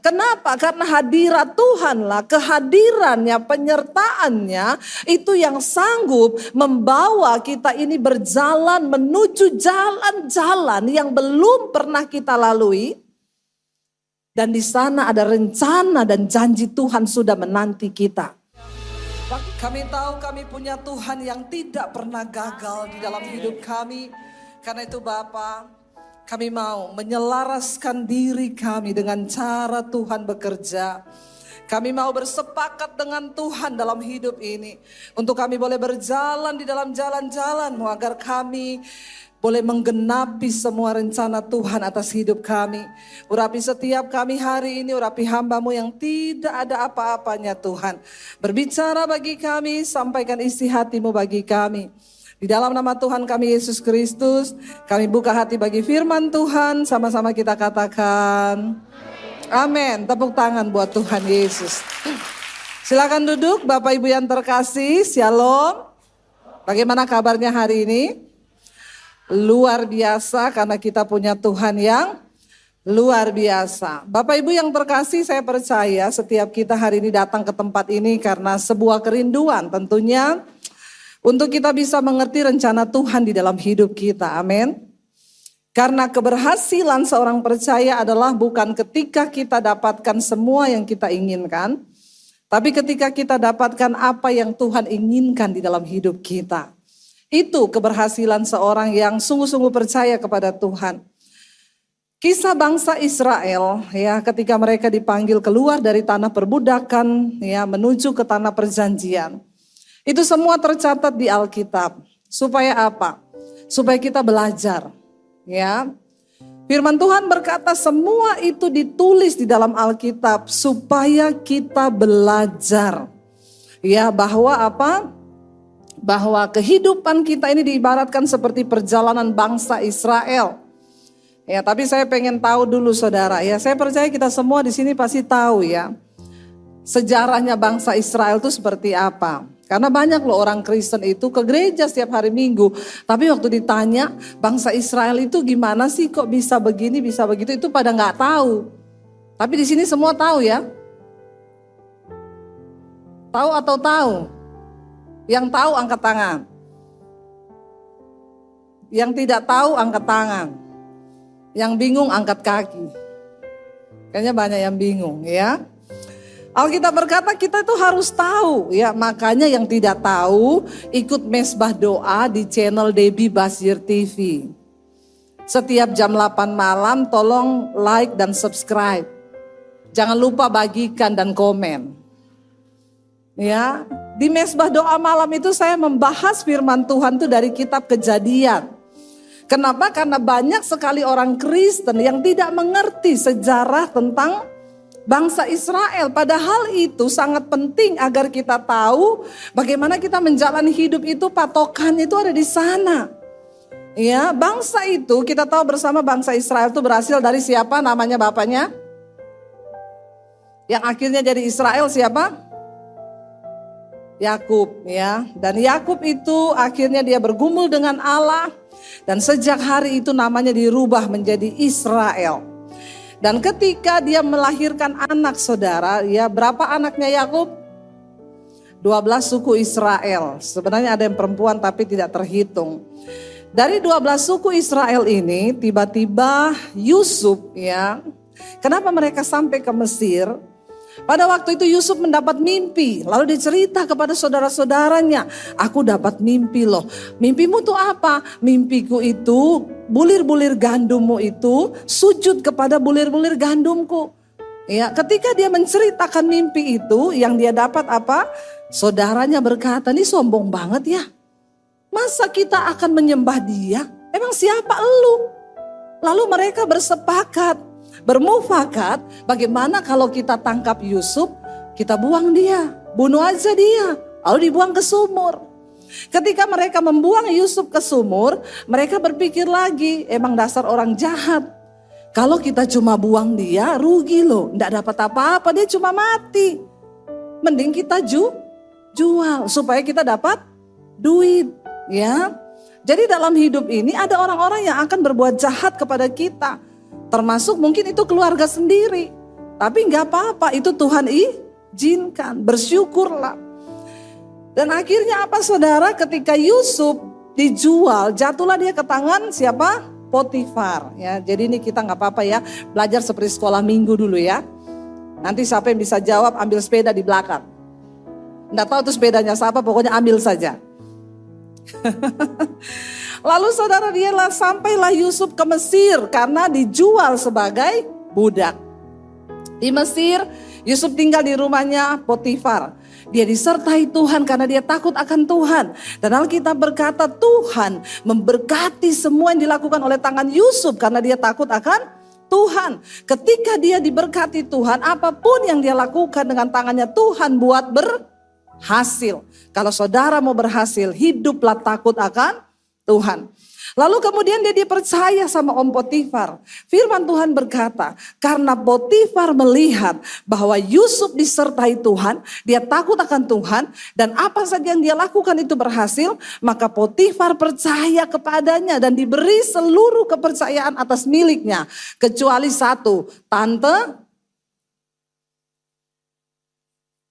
Kenapa? Karena hadirat Tuhanlah, kehadirannya, penyertaannya itu yang sanggup membawa kita ini berjalan menuju jalan-jalan yang belum pernah kita lalui. Dan di sana ada rencana dan janji Tuhan sudah menanti kita. Kami tahu kami punya Tuhan yang tidak pernah gagal di dalam hidup kami. Karena itu Bapa, kami mau menyelaraskan diri kami dengan cara Tuhan bekerja. Kami mau bersepakat dengan Tuhan dalam hidup ini. Untuk kami boleh berjalan di dalam jalan-jalan-Mu agar kami boleh menggenapi semua rencana Tuhan atas hidup kami. Urapi setiap kami hari ini, urapi hamba-Mu yang tidak ada apa-apanya Tuhan. Berbicara bagi kami, sampaikan isi hati-Mu bagi kami. Di dalam nama Tuhan kami Yesus Kristus, kami buka hati bagi firman Tuhan, sama-sama kita katakan amin. Tepuk tangan buat Tuhan Yesus. Silakan duduk Bapak Ibu yang terkasih, shalom. Bagaimana kabarnya hari ini? Luar biasa karena kita punya Tuhan yang luar biasa. Bapak Ibu yang terkasih, saya percaya setiap kita hari ini datang ke tempat ini karena sebuah kerinduan tentunya untuk kita bisa mengerti rencana Tuhan di dalam hidup kita. Amin. Karena keberhasilan seorang percaya adalah bukan ketika kita dapatkan semua yang kita inginkan, tapi ketika kita dapatkan apa yang Tuhan inginkan di dalam hidup kita. Itu keberhasilan seorang yang sungguh-sungguh percaya kepada Tuhan. Kisah bangsa Israel ya, ketika mereka dipanggil keluar dari tanah perbudakan ya menuju ke tanah perjanjian. Itu semua tercatat di Alkitab. Supaya apa? Supaya kita belajar ya. Firman Tuhan berkata semua itu ditulis di dalam Alkitab supaya kita belajar. Ya, bahwa apa? Bahwa kehidupan kita ini diibaratkan seperti perjalanan bangsa Israel. Ya, tapi saya pengen tahu dulu saudara ya. Saya percaya kita semua di sini pasti tahu ya. Sejarahnya bangsa Israel itu seperti apa. Karena banyak loh orang Kristen itu ke gereja setiap hari Minggu. Tapi waktu ditanya bangsa Israel itu gimana sih kok bisa begini, bisa begitu. Itu pada gak tahu. Tapi di sini semua tahu ya. Tahu atau tahu? Yang tahu angkat tangan. Yang tidak tahu angkat tangan. Yang bingung angkat kaki. Kayaknya banyak yang bingung ya. Alkitab berkata kita itu harus tahu ya. Makanya yang tidak tahu ikut mesbah doa di channel Debbie Basir TV. Setiap jam 8 malam tolong like dan subscribe. Jangan lupa bagikan dan komen. Ya, di mesbah doa malam itu saya membahas firman Tuhan itu dari kitab Kejadian. Kenapa? Karena banyak sekali orang Kristen yang tidak mengerti sejarah tentang bangsa Israel. Padahal itu sangat penting agar kita tahu bagaimana kita menjalani hidup itu, patokannya itu ada di sana. Ya, bangsa itu kita tahu bersama bangsa Israel itu berhasil dari siapa namanya bapaknya? Yang akhirnya jadi Israel siapa? Yakub ya. Dan Yakub itu akhirnya dia bergumul dengan Allah dan sejak hari itu namanya dirubah menjadi Israel. Dan ketika dia melahirkan anak saudara, ya berapa anaknya Yakub? 12 suku Israel. Sebenarnya ada yang perempuan tapi tidak terhitung. Dari 12 suku Israel ini tiba-tiba Yusuf ya. Kenapa mereka sampai ke Mesir? Pada waktu itu Yusuf mendapat mimpi, lalu dicerita kepada saudara-saudaranya, aku dapat mimpi loh. Mimpimu tuh apa? Mimpiku itu bulir-bulir gandummu itu sujud kepada bulir-bulir gandumku. Ya, ketika dia menceritakan mimpi itu, yang dia dapat apa? Saudaranya berkata, ini sombong banget ya. Masa kita akan menyembah dia? Emang siapa elu? Lalu mereka bermufakat, bagaimana kalau kita tangkap Yusuf, kita buang dia, bunuh aja dia, lalu dibuang ke sumur. Ketika mereka membuang Yusuf ke sumur, mereka berpikir lagi, emang dasar orang jahat. Kalau kita cuma buang dia, rugi loh, enggak dapat apa-apa, dia cuma mati. Mending kita jual supaya kita dapat duit, ya. Jadi dalam hidup ini ada orang-orang yang akan berbuat jahat kepada kita. Termasuk mungkin itu keluarga sendiri. Tapi nggak apa-apa, itu Tuhan izinkan, bersyukurlah. Dan akhirnya apa saudara, ketika Yusuf dijual, jatuhlah dia ke tangan siapa? Potifar. Ya, jadi ini kita nggak apa-apa ya, belajar seperti sekolah minggu dulu ya. Nanti siapa yang bisa jawab ambil sepeda di belakang. Nggak tahu tuh sepedanya siapa, pokoknya ambil saja. Lalu saudara sampailah Yusuf ke Mesir karena dijual sebagai budak. Di Mesir, Yusuf tinggal di rumahnya Potifar. Dia disertai Tuhan karena dia takut akan Tuhan. Dan Alkitab berkata Tuhan memberkati semua yang dilakukan oleh tangan Yusuf karena dia takut akan Tuhan. Ketika dia diberkati Tuhan, apapun yang dia lakukan dengan tangannya Tuhan buat berhasil. Kalau saudara mau berhasil, hiduplah takut akan Tuhan. Lalu kemudian dia dipercaya sama Om Potifar. Firman Tuhan berkata, karena Potifar melihat bahwa Yusuf disertai Tuhan, dia takut akan Tuhan, dan apa saja yang dia lakukan itu berhasil, maka Potifar percaya kepadanya dan diberi seluruh kepercayaan atas miliknya. Kecuali satu,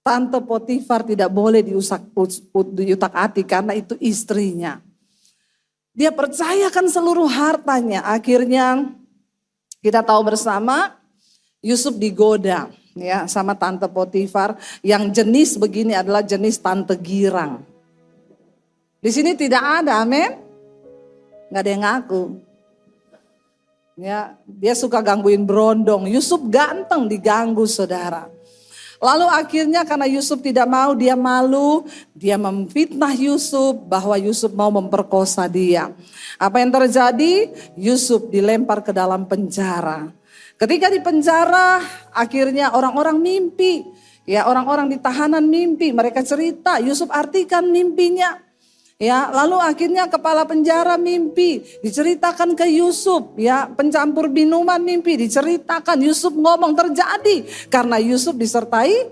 Tante Potifar tidak boleh diutak-atik karena itu istrinya. Dia percayakan seluruh hartanya. Akhirnya kita tahu bersama Yusuf digoda ya sama Tante Potifar yang jenis begini adalah jenis tante girang. Di sini tidak ada, amin? Nggak ada yang ngaku. Ya, dia suka gangguin berondong. Yusuf ganteng diganggu saudara. Lalu akhirnya karena Yusuf tidak mau, dia malu, dia memfitnah Yusuf bahwa Yusuf mau memperkosa dia. Apa yang terjadi? Yusuf dilempar ke dalam penjara. Ketika di penjara, akhirnya orang-orang mimpi. Ya, orang-orang di tahanan mimpi, mereka cerita, Yusuf artikan mimpinya. Ya, lalu akhirnya kepala penjara mimpi, diceritakan ke Yusuf, ya, pencampur minuman mimpi diceritakan, Yusuf ngomong terjadi karena Yusuf disertai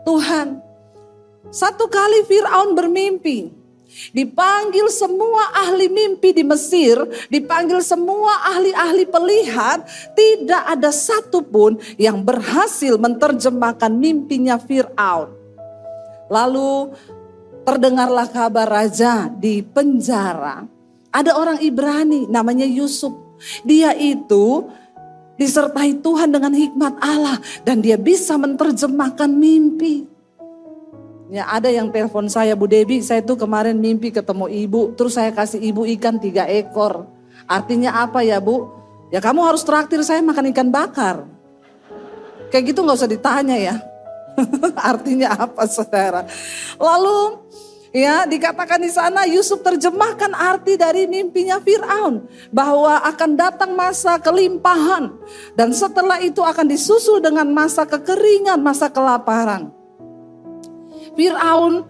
Tuhan. Satu kali Firaun bermimpi, dipanggil semua ahli mimpi di Mesir, dipanggil semua ahli-ahli pelihat, tidak ada satupun yang berhasil menerjemahkan mimpinya Firaun. Lalu terdengarlah kabar raja di penjara. Ada orang Ibrani namanya Yusuf. Dia itu disertai Tuhan dengan hikmat Allah. Dan dia bisa menerjemahkan mimpi. Ya, ada yang telepon saya, Bu Debi, saya tuh kemarin mimpi ketemu ibu. Terus saya kasih ibu ikan 3 ekor. Artinya apa ya Bu? Ya kamu harus traktir saya makan ikan bakar. Kayak gitu gak usah ditanya ya. Artinya apa saudara? Lalu ya dikatakan di sana Yusuf terjemahkan arti dari mimpinya Firaun bahwa akan datang masa kelimpahan dan setelah itu akan disusul dengan masa kekeringan, masa kelaparan. Firaun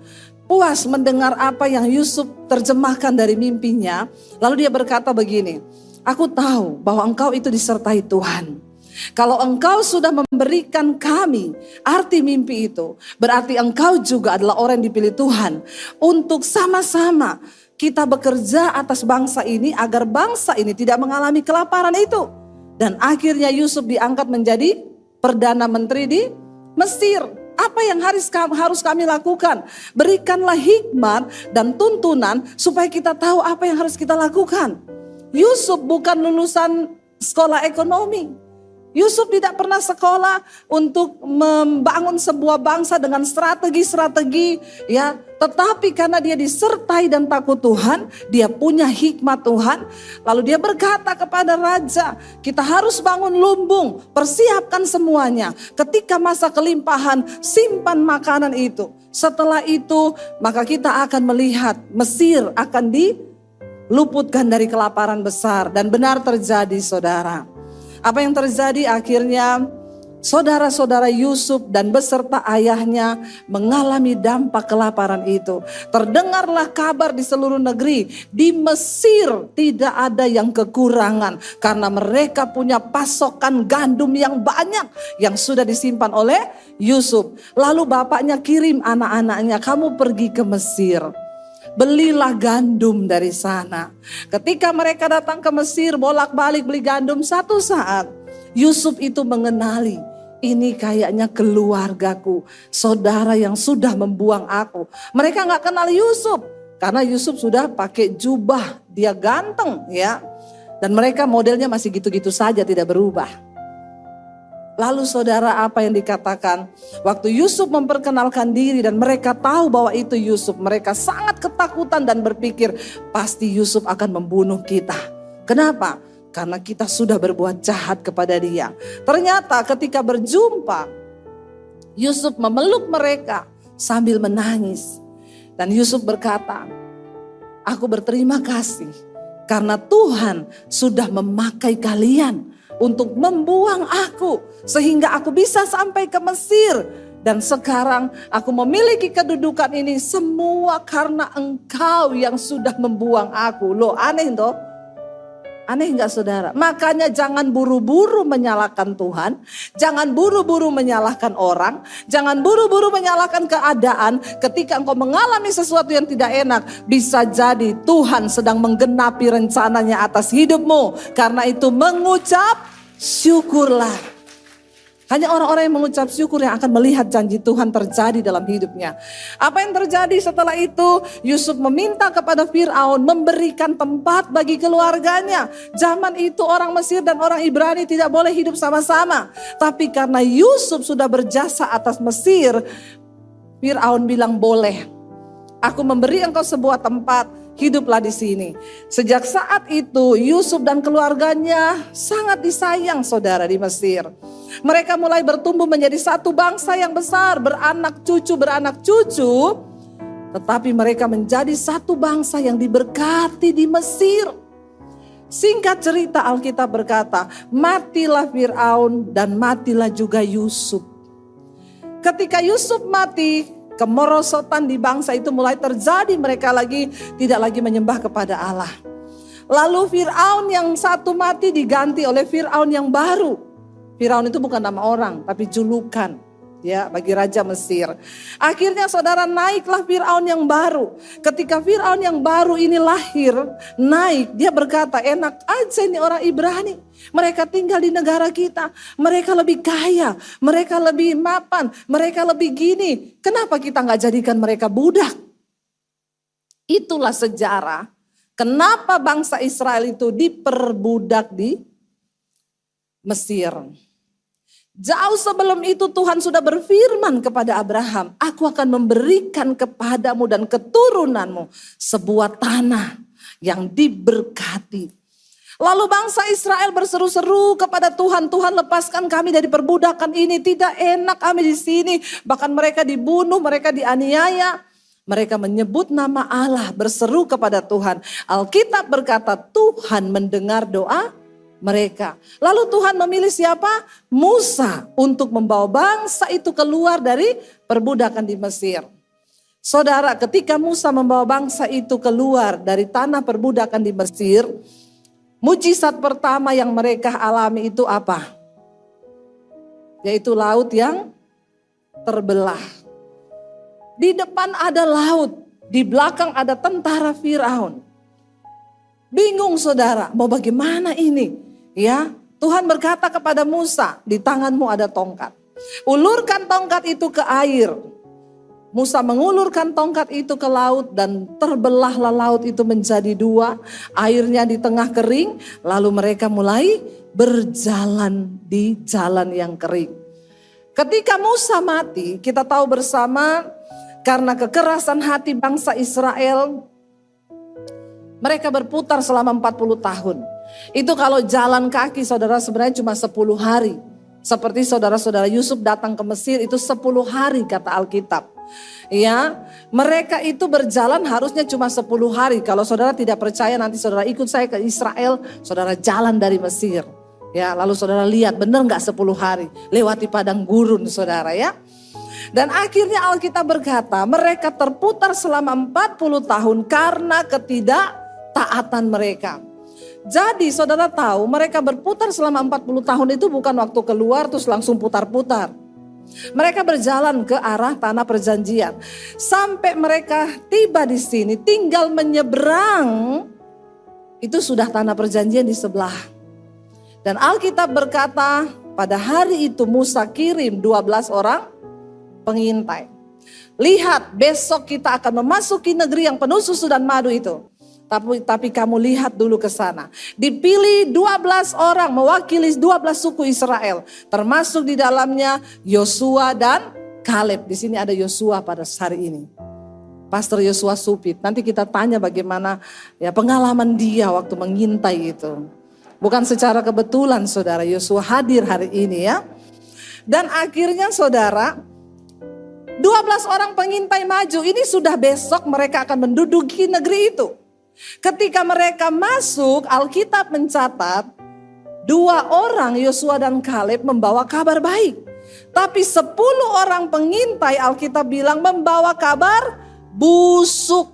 puas mendengar apa yang Yusuf terjemahkan dari mimpinya, lalu dia berkata begini, aku tahu bahwa engkau itu disertai Tuhan. Kalau engkau sudah memberikan kami arti mimpi itu, berarti engkau juga adalah orang yang dipilih Tuhan untuk sama-sama kita bekerja atas bangsa ini agar bangsa ini tidak mengalami kelaparan itu. Dan akhirnya Yusuf diangkat menjadi Perdana Menteri di Mesir. Apa yang harus kami lakukan? Berikanlah hikmat dan tuntunan supaya kita tahu apa yang harus kita lakukan. Yusuf bukan lulusan sekolah ekonomi. Yusuf tidak pernah sekolah untuk membangun sebuah bangsa dengan strategi-strategi ya, tetapi karena dia disertai dan takut Tuhan, dia punya hikmat Tuhan, lalu dia berkata kepada raja, kita harus bangun lumbung, persiapkan semuanya. Ketika masa kelimpahan, simpan makanan itu. Setelah itu, maka kita akan melihat Mesir akan diluputkan dari kelaparan besar, dan benar terjadi saudara. Apa yang terjadi akhirnya saudara-saudara Yusuf dan beserta ayahnya mengalami dampak kelaparan itu. Terdengarlah kabar di seluruh negeri, di Mesir tidak ada yang kekurangan karena mereka punya pasokan gandum yang banyak yang sudah disimpan oleh Yusuf. Lalu bapaknya kirim anak-anaknya, kamu pergi ke Mesir. Belilah gandum dari sana. Ketika mereka datang ke Mesir, bolak-balik beli gandum, satu saat Yusuf itu mengenali ini kayaknya keluargaku, saudara yang sudah membuang aku. Mereka gak kenal Yusuf, karena Yusuf sudah pakai jubah, dia ganteng ya. Dan mereka modelnya masih gitu-gitu saja, tidak berubah. Lalu saudara, apa yang dikatakan? Waktu Yusuf memperkenalkan diri dan mereka tahu bahwa itu Yusuf, mereka sangat ketakutan dan berpikir pasti Yusuf akan membunuh kita. Kenapa? Karena kita sudah berbuat jahat kepada dia. Ternyata ketika berjumpa, Yusuf memeluk mereka sambil menangis. Dan Yusuf berkata, aku berterima kasih karena Tuhan sudah memakai kalian untuk membuang aku sehingga aku bisa sampai ke Mesir. Dan sekarang aku memiliki kedudukan ini semua karena engkau yang sudah membuang aku. Loh, aneh toh? Aneh enggak saudara? Makanya jangan buru-buru menyalahkan Tuhan. Jangan buru-buru menyalahkan orang. Jangan buru-buru menyalahkan keadaan. Ketika engkau mengalami sesuatu yang tidak enak, bisa jadi Tuhan sedang menggenapi rencananya atas hidupmu. Karena itu mengucap syukurlah. Hanya orang-orang yang mengucap syukur yang akan melihat janji Tuhan terjadi dalam hidupnya. Apa yang terjadi setelah itu? Yusuf meminta kepada Fir'aun memberikan tempat bagi keluarganya. Zaman itu orang Mesir dan orang Ibrani tidak boleh hidup sama-sama. Tapi karena Yusuf sudah berjasa atas Mesir, Fir'aun bilang boleh. Aku memberi engkau sebuah tempat, hiduplah di sini. Sejak saat itu Yusuf dan keluarganya sangat disayang saudara di Mesir. Mereka mulai bertumbuh menjadi satu bangsa yang besar, beranak cucu. Tetapi mereka menjadi satu bangsa yang diberkati di Mesir. Singkat cerita Alkitab berkata, matilah Fir'aun dan matilah juga Yusuf. Ketika Yusuf mati, kemerosotan di bangsa itu mulai terjadi. Mereka tidak lagi menyembah kepada Allah. Lalu Fir'aun yang satu mati diganti oleh Fir'aun yang baru. Fir'aun itu bukan nama orang, tapi julukan ya bagi raja Mesir. Akhirnya saudara, naiklah Fir'aun yang baru. Ketika Fir'aun yang baru ini lahir, naik, dia berkata, enak aja ini orang Ibrani. Mereka tinggal di negara kita, mereka lebih kaya, mereka lebih mapan, mereka lebih gini. Kenapa kita gak jadikan mereka budak? Itulah sejarah kenapa bangsa Israel itu diperbudak di Mesir. Jauh sebelum itu Tuhan sudah berfirman kepada Abraham, aku akan memberikan kepadamu dan keturunanmu sebuah tanah yang diberkati. Lalu bangsa Israel berseru-seru kepada Tuhan, Tuhan lepaskan kami dari perbudakan ini, tidak enak kami di sini. Bahkan mereka dibunuh, mereka dianiaya. Mereka menyebut nama Allah, berseru kepada Tuhan. Alkitab berkata Tuhan mendengar doa mereka. Lalu Tuhan memilih siapa? Musa untuk membawa bangsa itu keluar dari perbudakan di Mesir. Saudara, ketika Musa membawa bangsa itu keluar dari tanah perbudakan di Mesir, mujizat pertama yang mereka alami itu apa? Yaitu laut yang terbelah. Di depan ada laut, di belakang ada tentara Fir'aun. Bingung saudara, mau bagaimana ini? Ya, Tuhan berkata kepada Musa, di tanganmu ada tongkat. Ulurkan tongkat itu ke air. Musa mengulurkan tongkat itu ke laut dan terbelahlah laut itu menjadi dua. Airnya di tengah kering, lalu mereka mulai berjalan di jalan yang kering. Ketika Musa mati, kita tahu bersama karena kekerasan hati bangsa Israel, mereka berputar selama 40 tahun. Itu kalau jalan kaki saudara sebenarnya cuma 10 hari. Seperti saudara-saudara Yusuf datang ke Mesir itu 10 hari kata Alkitab. Ya, mereka itu berjalan harusnya cuma 10 hari. Kalau saudara tidak percaya nanti saudara ikut saya ke Israel, saudara jalan dari Mesir. Ya, lalu saudara lihat benar gak 10 hari. Lewati padang gurun saudara ya. Dan akhirnya Alkitab berkata mereka terputar selama 40 tahun karena ketidaktaatan mereka. Jadi saudara tahu mereka berputar selama 40 tahun itu bukan waktu keluar terus langsung putar-putar. Mereka berjalan ke arah tanah perjanjian. Sampai mereka tiba di sini tinggal menyeberang. Itu sudah tanah perjanjian di sebelah. Dan Alkitab berkata pada hari itu Musa kirim 12 orang pengintai. Lihat, besok kita akan memasuki negeri yang penuh susu dan madu itu. Tapi kamu lihat dulu ke sana. Dipilih 12 orang mewakili 12 suku Israel. Termasuk di dalamnya Yosua dan Kaleb. Di sini ada Yosua pada hari ini. Pastor Yosua Supit. Nanti kita tanya bagaimana ya pengalaman dia waktu mengintai itu. Bukan secara kebetulan saudara, Yosua hadir hari ini ya. Dan akhirnya saudara, 12 orang pengintai maju. Ini sudah besok mereka akan menduduki negeri itu. Ketika mereka masuk, Alkitab mencatat 2 orang Yosua dan Kaleb membawa kabar baik. Tapi 10 orang pengintai Alkitab bilang membawa kabar busuk.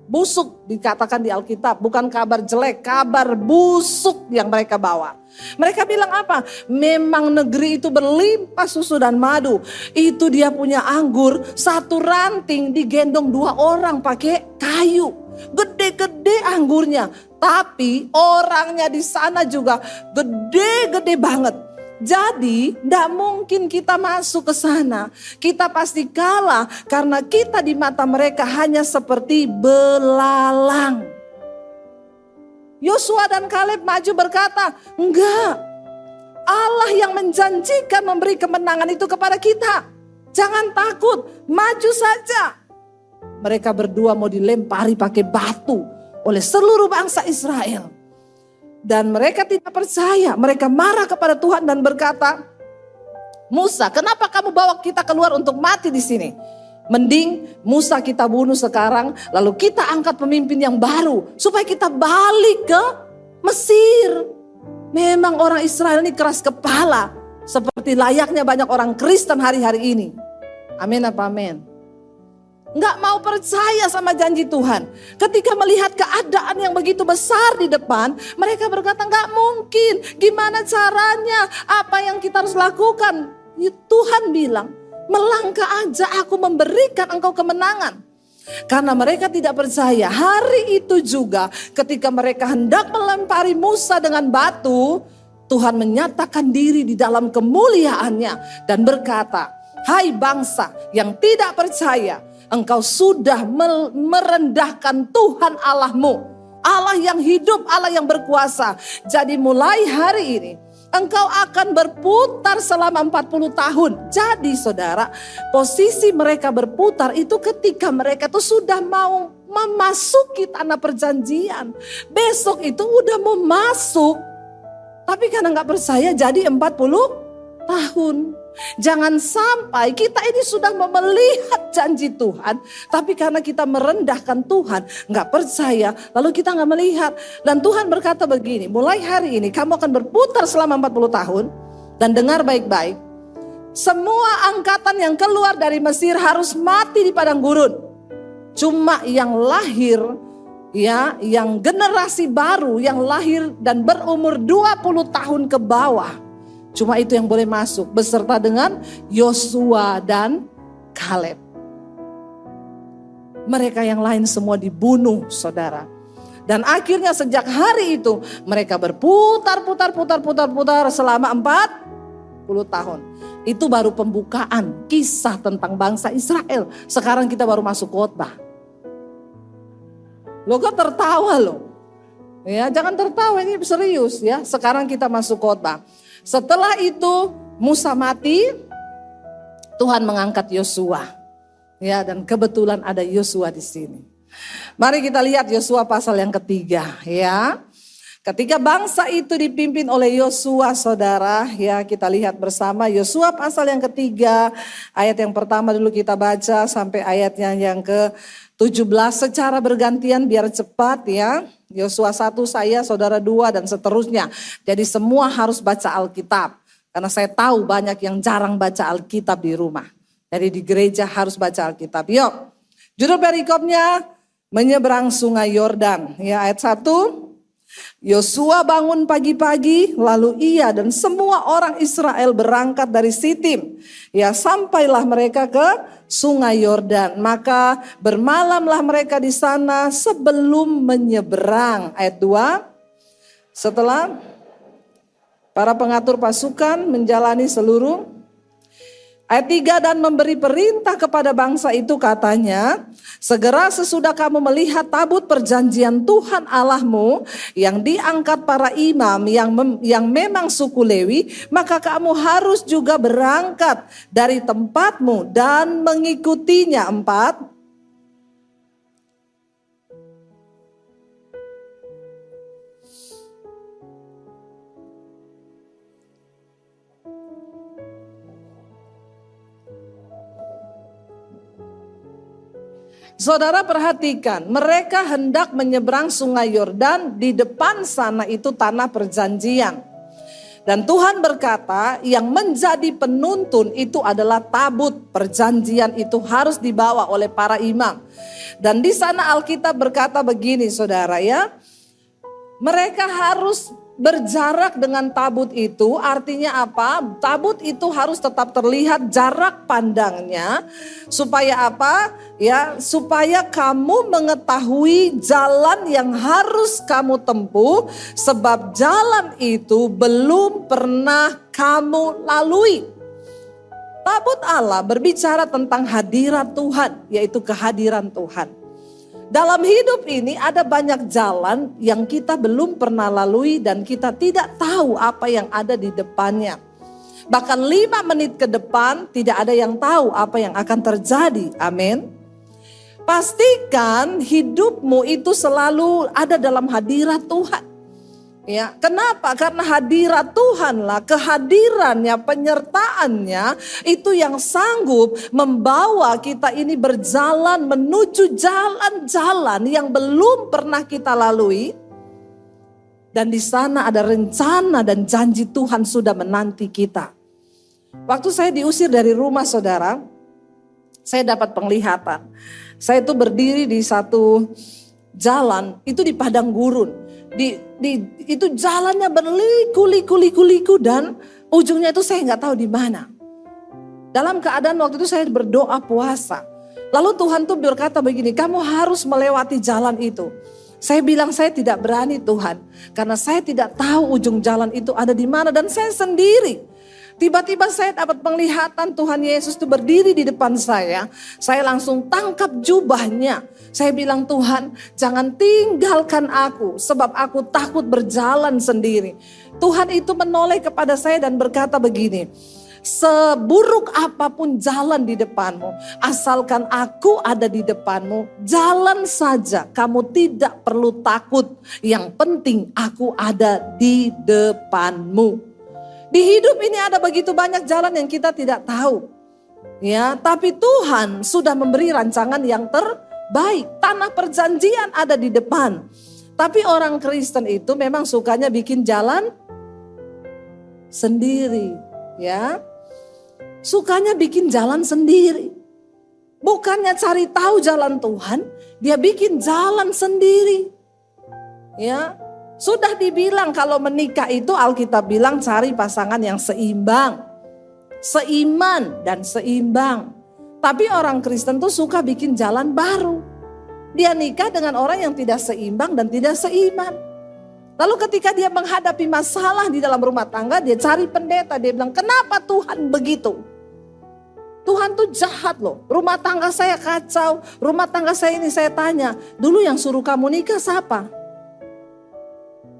Busuk dikatakan di Alkitab, bukan kabar jelek, kabar busuk yang mereka bawa. Mereka bilang apa? Memang negeri itu berlimpah susu dan madu. Itu dia punya anggur, 1 ranting digendong 2 orang pakai kayu. Gede-gede anggurnya, tapi orangnya di sana juga gede-gede banget. Jadi tidak mungkin kita masuk ke sana. Kita pasti kalah karena kita di mata mereka hanya seperti belalang. Yosua dan Kaleb maju berkata, enggak. Allah yang menjanjikan memberi kemenangan itu kepada kita. Jangan takut, maju saja. Mereka berdua mau dilempari pakai batu oleh seluruh bangsa Israel. Dan mereka tidak percaya, mereka marah kepada Tuhan dan berkata, Musa, kenapa kamu bawa kita keluar untuk mati di sini? Mending Musa kita bunuh sekarang, lalu kita angkat pemimpin yang baru supaya kita balik ke Mesir. Memang orang Israel ini keras kepala, seperti layaknya banyak orang Kristen hari-hari ini. Amin apa amin? Nggak mau percaya sama janji Tuhan. Ketika melihat keadaan yang begitu besar di depan, mereka berkata nggak mungkin. Gimana caranya? Apa yang kita harus lakukan? Tuhan bilang, melangkah aja aku memberikan engkau kemenangan. Karena mereka tidak percaya. Hari itu juga ketika mereka hendak melempari Musa dengan batu, Tuhan menyatakan diri di dalam kemuliaannya dan berkata, hai bangsa yang tidak percaya, engkau sudah merendahkan Tuhan Allahmu. Allah yang hidup, Allah yang berkuasa. Jadi mulai hari ini engkau akan berputar selama 40 tahun. Jadi saudara, posisi mereka berputar itu ketika mereka tuh sudah mau memasuki tanah perjanjian. Besok itu udah mau masuk. Tapi karena gak percaya jadi 40 tahun. Jangan sampai kita ini sudah melihat janji Tuhan, tapi karena kita merendahkan Tuhan, gak percaya, lalu kita gak melihat. Dan Tuhan berkata begini, mulai hari ini kamu akan berputar selama 40 tahun, dan dengar baik-baik, semua angkatan yang keluar dari Mesir harus mati di padang gurun. Cuma yang lahir, ya, yang generasi baru, yang lahir dan berumur 20 tahun ke bawah, cuma itu yang boleh masuk beserta dengan Yosua dan Kaleb. Mereka yang lain semua dibunuh saudara. Dan akhirnya sejak hari itu mereka berputar selama 40 tahun. Itu baru pembukaan kisah tentang bangsa Israel. Sekarang kita baru masuk khotbah. Lo kok tertawa lo? Ya, jangan tertawa, ini serius ya. Sekarang kita masuk khotbah. Setelah itu Musa mati, Tuhan mengangkat Yosua. Ya, dan kebetulan ada Yosua di sini. Mari kita lihat Yosua pasal yang ketiga, ya. Ketika bangsa itu dipimpin oleh Yosua, saudara, ya kita lihat bersama Yosua pasal yang ketiga, ayat yang pertama dulu kita baca sampai ayatnya yang ke-17 secara bergantian biar cepat ya. Yosua 1 saya, saudara 2 dan seterusnya. Jadi semua harus baca Alkitab. Karena saya tahu banyak yang jarang baca Alkitab di rumah. Jadi di gereja harus baca Alkitab. Yuk, judul perikopnya menyeberang sungai Yordan. Ya, ayat 1. Yosua bangun pagi-pagi, lalu ia dan semua orang Israel berangkat dari Sitim. Ya, sampailah mereka ke sungai Yordan. Maka bermalamlah mereka di sana sebelum menyeberang. Ayat 2. Setelah Para pengatur pasukan menjalani seluruh. Ayat 3, dan memberi perintah kepada bangsa itu katanya, segera sesudah kamu melihat tabut perjanjian Tuhan Allahmu yang diangkat para imam yang memang suku Lewi, maka kamu harus juga berangkat dari tempatmu dan mengikutinya. 4. Saudara perhatikan, mereka hendak menyeberang sungai Yordan, di depan sana itu tanah perjanjian. Dan Tuhan berkata, yang menjadi penuntun itu adalah tabut perjanjian, itu harus dibawa oleh para imam. Dan di sana Alkitab berkata begini saudara ya, mereka harus berjarak dengan tabut itu. Artinya apa? Tabut itu harus tetap terlihat jarak pandangnya. Supaya apa? Ya, supaya kamu mengetahui jalan yang harus kamu tempuh. Sebab jalan itu belum pernah kamu lalui. Tabut Allah berbicara tentang hadirat Tuhan, yaitu kehadiran Tuhan. Dalam hidup ini ada banyak jalan yang kita belum pernah lalui dan kita tidak tahu apa yang ada di depannya. Bahkan 5 menit ke depan tidak ada yang tahu apa yang akan terjadi. Amin. Pastikan hidupmu itu selalu ada dalam hadirat Tuhan. Ya, kenapa? Karena hadirat Tuhanlah, kehadirannya, penyertaannya itu yang sanggup membawa kita ini berjalan menuju jalan-jalan yang belum pernah kita lalui. Dan di sana ada rencana dan janji Tuhan sudah menanti kita. Waktu saya diusir dari rumah saudara, saya dapat penglihatan. Saya itu berdiri di satu jalan, itu di padang gurun. Itu jalannya berliku-liku dan ujungnya itu saya nggak tahu di mana. Dalam keadaan waktu itu saya berdoa puasa. Lalu Tuhan tuh berkata begini, kamu harus melewati jalan itu. Saya bilang saya tidak berani Tuhan, karena saya tidak tahu ujung jalan itu ada di mana dan saya sendiri. Tiba-tiba saya dapat penglihatan Tuhan Yesus itu berdiri di depan saya. Saya langsung tangkap jubahnya. Saya bilang, Tuhan jangan tinggalkan aku sebab aku takut berjalan sendiri. Tuhan itu menoleh kepada saya dan berkata begini, seburuk apapun jalan di depanmu, asalkan aku ada di depanmu, jalan saja, kamu tidak perlu takut. Yang penting aku ada di depanmu. Di hidup ini ada begitu banyak jalan yang kita tidak tahu. Ya, tapi Tuhan sudah memberi rancangan yang terbaik. Tanah perjanjian ada di depan. Tapi orang Kristen itu memang sukanya bikin jalan sendiri, ya. Sukanya bikin jalan sendiri. Bukannya cari tahu jalan Tuhan, dia bikin jalan sendiri. Ya. Sudah dibilang kalau menikah itu Alkitab bilang cari pasangan yang seimbang. Seiman dan seimbang. Tapi orang Kristen tuh suka bikin jalan baru. Dia nikah dengan orang yang tidak seimbang dan tidak seiman. Lalu ketika dia menghadapi masalah di dalam rumah tangga, dia cari pendeta. Dia bilang, kenapa Tuhan begitu? Tuhan tuh jahat loh. Rumah tangga saya kacau. Rumah tangga saya ini saya tanya, dulu yang suruh kamu nikah siapa?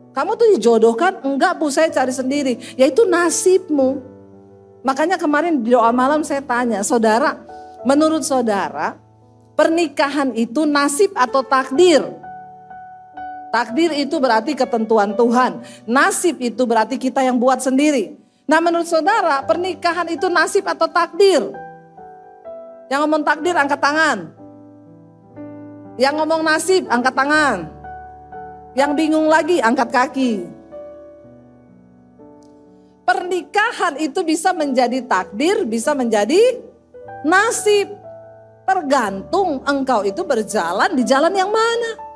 Kamu tuh dijodohkan? Enggak Bu, saya cari sendiri. Ya itu nasibmu. Makanya kemarin di doa malam saya tanya, saudara, menurut saudara, pernikahan itu nasib atau takdir? Takdir itu berarti ketentuan Tuhan. Nasib itu berarti kita yang buat sendiri. Nah menurut saudara, pernikahan itu nasib atau takdir? Yang ngomong takdir angkat tangan. Yang ngomong nasib angkat tangan. Yang bingung lagi angkat kaki. Pernikahan itu bisa menjadi takdir, bisa menjadi nasib. Tergantung engkau itu berjalan di jalan yang mana.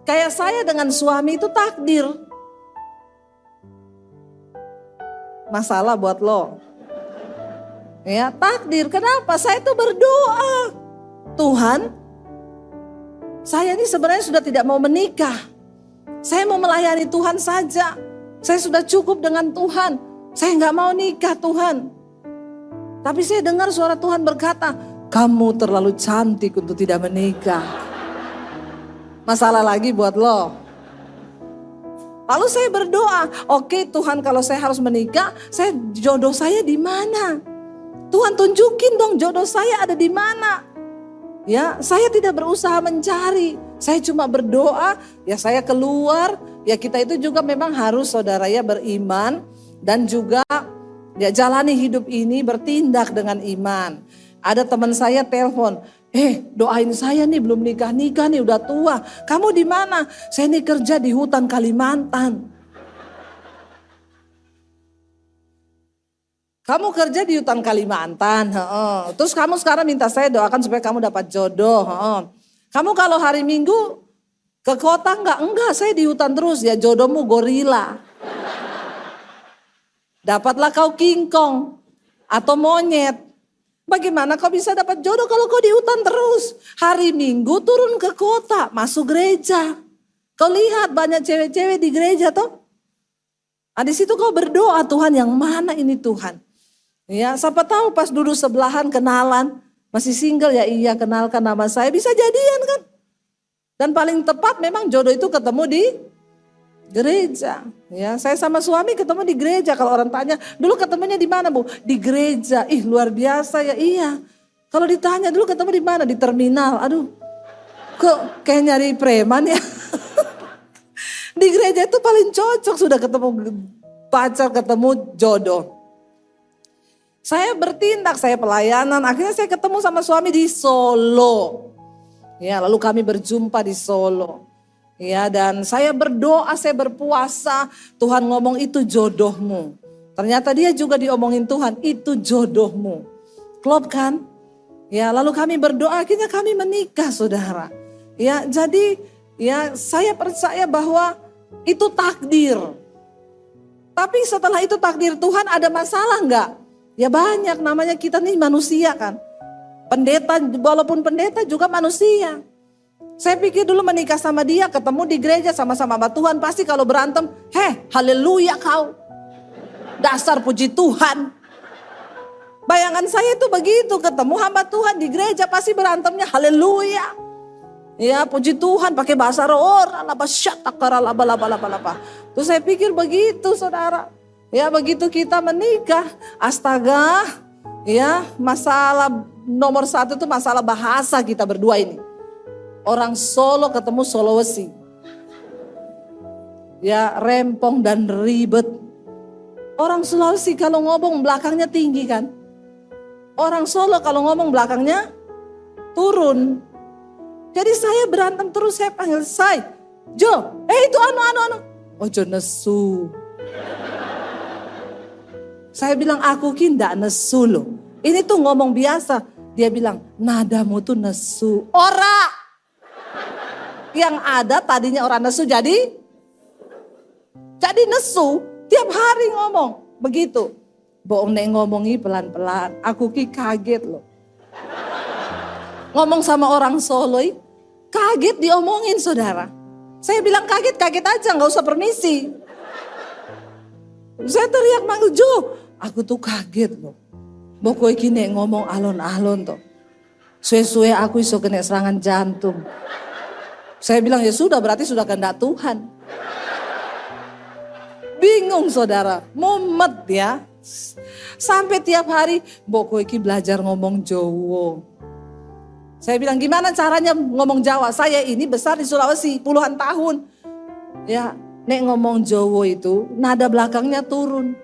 Kayak saya dengan suami itu takdir. Masalah buat lo. Ya, takdir. Kenapa? Saya itu berdoa. Tuhan, saya ini sebenarnya sudah tidak mau menikah. Saya mau melayani Tuhan saja. Saya sudah cukup dengan Tuhan. Saya nggak mau nikah Tuhan. Tapi saya dengar suara Tuhan berkata, kamu terlalu cantik untuk tidak menikah. Masalah lagi buat lo. Lalu saya berdoa, oke Tuhan kalau saya harus menikah, jodoh saya di mana? Tuhan tunjukin dong jodoh saya ada di mana. Ya, saya tidak berusaha mencari. Saya cuma berdoa, ya saya keluar. Ya kita itu juga memang harus saudara ya beriman dan juga ya jalani hidup ini bertindak dengan iman. Ada teman saya telepon, doain saya nih belum nikah-nikah nih udah tua. Kamu di mana? Saya nih kerja di hutan Kalimantan. Kamu kerja di hutan Kalimantan. Terus kamu sekarang minta saya doakan supaya kamu dapat jodoh. Kamu kalau hari Minggu ke kota enggak saya di hutan terus ya jodohmu gorila. Dapatlah kau kingkong atau monyet. Bagaimana kau bisa dapat jodoh kalau kau di hutan terus? Hari Minggu turun ke kota, masuk gereja. Kau lihat banyak cewek-cewek di gereja toh. Di situ kau berdoa, Tuhan yang mana ini Tuhan? Ya, siapa tahu pas duduk sebelahan kenalan, masih single ya iya kenalkan nama saya, bisa jadian kan? Dan paling tepat memang jodoh itu ketemu di gereja. Ya, saya sama suami ketemu di gereja. Kalau orang tanya, dulu ketemunya di mana Bu? Di gereja. Ih, luar biasa ya. Iya. Kalau ditanya dulu ketemu di mana? Di terminal. Aduh. Kok kayak nyari preman ya? Di gereja itu paling cocok sudah ketemu pacar, ketemu jodoh. Saya bertindak, saya pelayanan. Akhirnya saya ketemu sama suami di Solo. Ya, lalu kami berjumpa di Solo. Ya, dan saya berdoa, saya berpuasa, Tuhan ngomong itu jodohmu. Ternyata dia juga diomongin Tuhan, itu jodohmu. Klop kan? Ya, lalu kami berdoa, akhirnya kami menikah, saudara. Ya, jadi ya saya percaya bahwa itu takdir. Tapi setelah itu takdir Tuhan ada masalah enggak? Ya banyak, namanya kita nih manusia kan. Pendeta, walaupun pendeta juga manusia. Saya pikir dulu menikah sama dia, ketemu di gereja sama-sama sama Tuhan. Pasti kalau berantem, haleluya kau. Dasar puji Tuhan. Bayangan saya itu begitu, ketemu hamba Tuhan di gereja pasti berantemnya haleluya. Ya puji Tuhan pakai bahasa roh, terus saya pikir begitu saudara. Ya begitu kita menikah, astaga, ya masalah nomor satu itu masalah bahasa kita berdua ini. Orang Solo ketemu Sulawesi. Ya rempong dan ribet. Orang Sulawesi kalau ngomong belakangnya tinggi kan. Orang Solo kalau ngomong belakangnya turun. Jadi saya berantem terus, saya panggil Jo, itu anu. Ojo nesu. Saya bilang aku ndak nesu loh. Ini tuh ngomong biasa. Dia bilang nadamu tuh nesu. Ora. Yang ada tadinya orang nesu jadi nesu. Tiap hari ngomong begitu. Bohong nek ngomongi pelan-pelan. Aku kaget loh. Ngomong sama orang Solo, kaget diomongin saudara. Saya bilang kaget aja, nggak usah permisi. Saya teriak manggil Jo. Aku tuh kaget loh. Boko iki nek ngomong alon-alon toh. Suwe-suwe aku iso kena serangan jantung. Saya bilang ya sudah berarti sudah kehendak Tuhan. Bingung saudara, mumet ya. Sampai tiap hari Boko iki belajar ngomong Jawa. Saya bilang gimana caranya ngomong Jawa? Saya ini besar di Sulawesi puluhan tahun. Ya, nek ngomong Jawa itu nada belakangnya turun.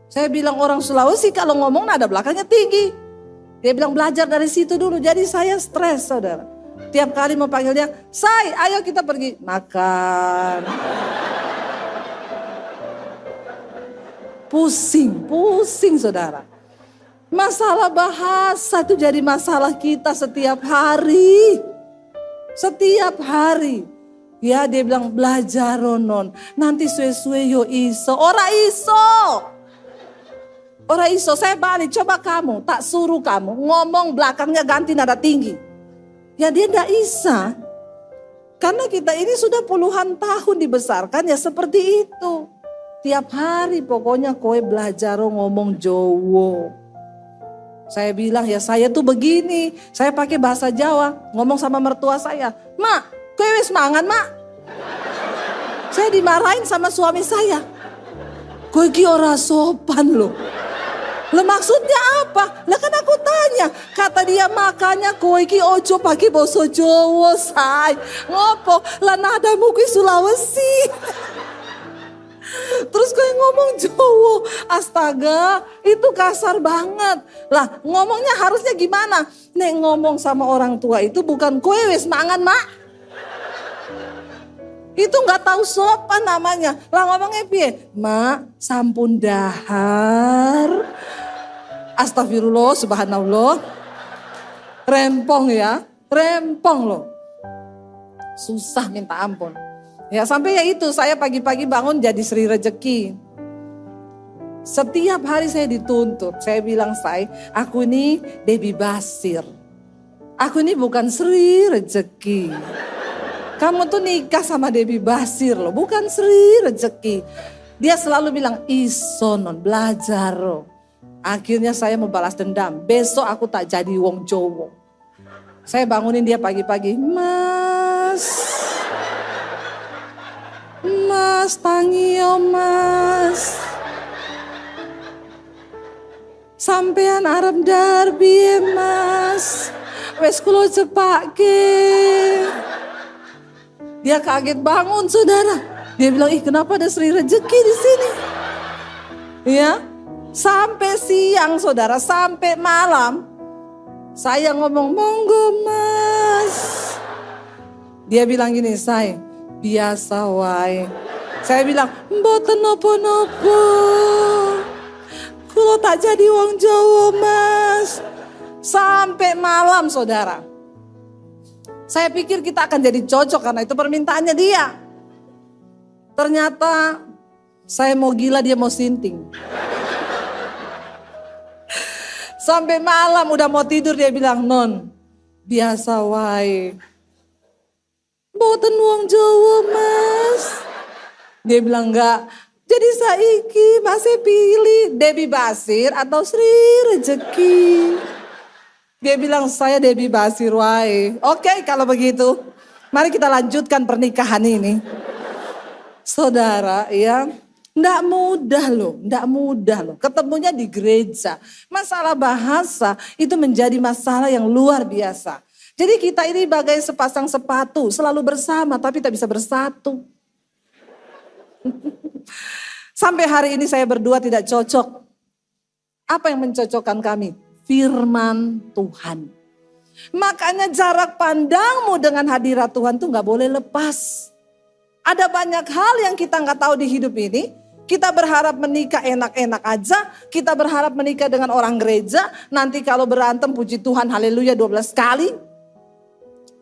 Saya bilang orang Sulawesi kalau ngomong nada belakangnya tinggi. Dia bilang belajar dari situ dulu. Jadi saya stres saudara. Tiap kali mau panggil dia, ayo kita pergi makan. Pusing saudara. Masalah bahasa itu jadi masalah kita setiap hari. Setiap hari. Ya dia bilang belajar ronon. Nanti suwe-suwe yo iso. Ora iso, saya balik, coba kamu, tak suruh kamu ngomong belakangnya ganti nada tinggi. Ya dia ndak bisa. Karena kita ini sudah puluhan tahun dibesarkan ya seperti itu. Tiap hari pokoknya kowe belajar ngomong Jawa. Saya bilang ya saya tuh begini. Saya pakai bahasa Jawa. Ngomong sama mertua saya. Mak, kowe wis mangan mak. Saya dimarahin sama suami saya. Kowe ki ora sopan loh. Lah maksudnya apa? Lah kan aku tanya. Kata dia makanya kowe ki ojo pakai basa Jawa say. Ngopo? Lah nadamu ki Sulawesi. Terus kowe ngomong Jawa. Astaga, itu kasar banget. Lah ngomongnya harusnya gimana? Nek ngomong sama orang tua itu bukan kowe wis mangan mak. Itu gak tahu sopan namanya. Lah ngomongnya piye? Mak, sampun dahar. Astagfirullah, subhanallah. Rempong ya, rempong loh. Susah minta ampun. Ya sampai ya itu saya pagi-pagi bangun jadi Sri Rezeki. Setiap hari saya dituntut. Saya bilang aku ini Debbie Basir. Aku ini bukan Sri Rezeki. Kamu tuh nikah sama Debbie Basir loh, bukan Sri Rezeki. Dia selalu bilang isonon belajar loh. Akhirnya saya mau balas dendam. Besok aku tak jadi wong Jowo. Saya bangunin dia pagi-pagi. Mas tangio mas. Sampean arep darbi mas. Wes kulo cepake. Dia kaget bangun saudara. Dia bilang kenapa ada Sri Rezeki di sini. Ya. Sampai siang saudara, sampai malam. Saya ngomong monggo mas. Dia bilang gini biasa wae. Saya bilang mboten nopo-nopo. Kulo tak jadi wong Jawa mas. Sampai malam saudara. Saya pikir kita akan jadi cocok karena itu permintaannya dia. Ternyata saya mau gila dia mau sinting. Sampai malam udah mau tidur dia bilang non biasa wae. Mboten wong Jawa mas. Dia bilang enggak. Jadi saiki masih pilih Debbie Basir atau Sri Rezeki. Dia bilang saya Debbie Basir wae. Oke kalau begitu. Mari kita lanjutkan pernikahan ini. Saudara ya. Nggak mudah loh. Ketemunya di gereja. Masalah bahasa itu menjadi masalah yang luar biasa. Jadi kita ini bagai sepasang sepatu. Selalu bersama tapi tak bisa bersatu. Sampai hari ini saya berdua tidak cocok. Apa yang mencocokkan kami? Firman Tuhan. Makanya jarak pandangmu dengan hadirat Tuhan tuh gak boleh lepas. Ada banyak hal yang kita gak tahu di hidup ini. Kita berharap menikah enak-enak aja. Kita berharap menikah dengan orang gereja. Nanti kalau berantem puji Tuhan haleluya 12 kali.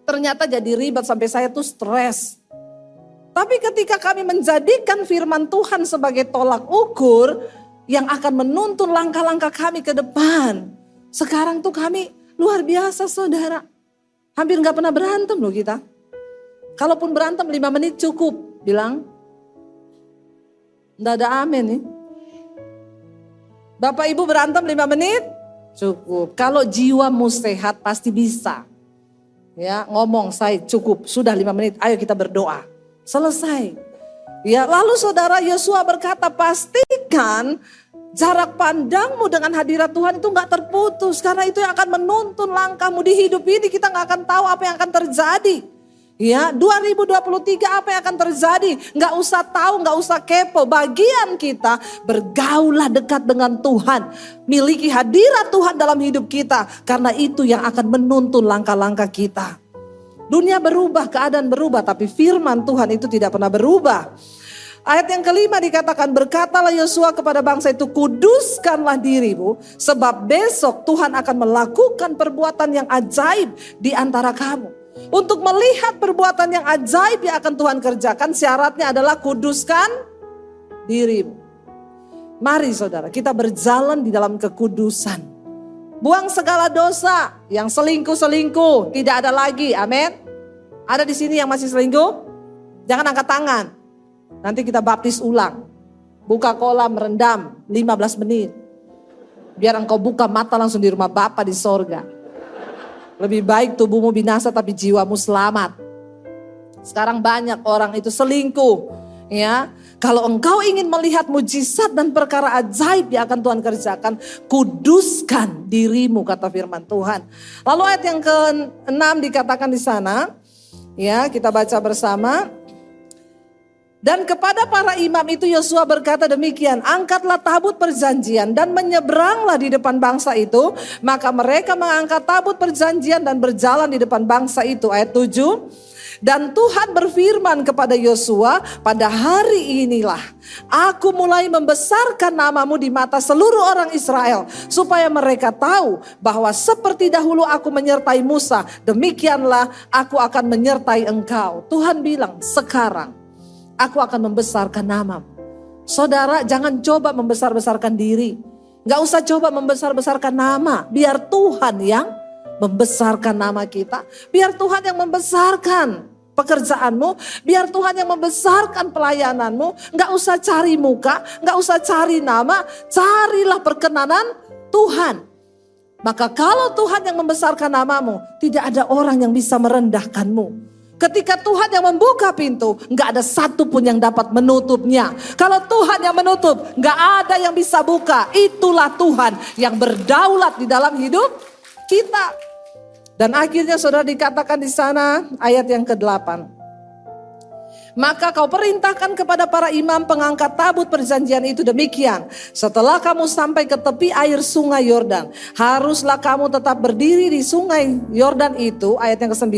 Ternyata jadi ribet sampai saya tuh stres. Tapi ketika kami menjadikan firman Tuhan sebagai tolak ukur. Yang akan menuntun langkah-langkah kami ke depan. Sekarang tuh kami luar biasa saudara. Hampir gak pernah berantem loh kita. Kalaupun berantem 5 menit cukup. Bilang. Nggak ada amin nih. Bapak ibu berantem 5 menit cukup. Kalau jiwamu sehat pasti bisa. Ya ngomong saya cukup sudah 5 menit ayo kita berdoa. Selesai. Ya lalu saudara Yosua berkata pastikan jarak pandangmu dengan hadirat Tuhan itu gak terputus. Karena itu yang akan menuntun langkahmu di hidup ini. Kita gak akan tahu apa yang akan terjadi. Ya 2023 apa yang akan terjadi. Gak usah tahu, gak usah kepo. Bagian kita bergaulah dekat dengan Tuhan. Miliki hadirat Tuhan dalam hidup kita. Karena itu yang akan menuntun langkah-langkah kita. Dunia berubah, keadaan berubah. Tapi firman Tuhan itu tidak pernah berubah. Ayat yang kelima dikatakan berkatalah Yosua kepada bangsa itu kuduskanlah dirimu. Sebab besok Tuhan akan melakukan perbuatan yang ajaib di antara kamu. Untuk melihat perbuatan yang ajaib yang akan Tuhan kerjakan syaratnya adalah kuduskan dirimu. Mari saudara kita berjalan di dalam kekudusan. Buang segala dosa yang selingkuh-selingkuh tidak ada lagi amin. Ada di sini yang masih selingkuh? Jangan angkat tangan. Nanti kita baptis ulang. Buka kolam rendam 15 menit. Biar engkau buka mata langsung di rumah Bapa di sorga. Lebih baik tubuhmu binasa tapi jiwamu selamat. Sekarang banyak orang itu selingkuh. Ya, kalau engkau ingin melihat mujizat dan perkara ajaib yang akan Tuhan kerjakan, kuduskan dirimu, kata firman Tuhan. Lalu ayat yang ke-6 dikatakan di sana, ya kita baca bersama. Dan kepada para imam itu Yosua berkata demikian, angkatlah tabut perjanjian dan menyeberanglah di depan bangsa itu. Maka mereka mengangkat tabut perjanjian dan berjalan di depan bangsa itu. Ayat 7. Dan Tuhan berfirman kepada Yosua, pada hari inilah aku mulai membesarkan namamu di mata seluruh orang Israel. Supaya mereka tahu bahwa seperti dahulu aku menyertai Musa, demikianlah aku akan menyertai engkau. Tuhan bilang, sekarang aku akan membesarkan namamu. Saudara, jangan coba membesar-besarkan diri. Gak usah coba membesar-besarkan nama. Biar Tuhan yang membesarkan nama kita. Biar Tuhan yang membesarkan pekerjaanmu. Biar Tuhan yang membesarkan pelayananmu. Gak usah cari muka, gak usah cari nama. Carilah perkenanan Tuhan. Maka kalau Tuhan yang membesarkan namamu, tidak ada orang yang bisa merendahkanmu. Ketika Tuhan yang membuka pintu, gak ada satupun yang dapat menutupnya. Kalau Tuhan yang menutup, gak ada yang bisa buka. Itulah Tuhan yang berdaulat di dalam hidup kita. Dan akhirnya saudara dikatakan di sana ayat yang ke-8. Maka kau perintahkan kepada para imam pengangkat tabut perjanjian itu demikian. Setelah kamu sampai ke tepi air sungai Yordan, haruslah kamu tetap berdiri di sungai Yordan itu. Ayat yang ke-9.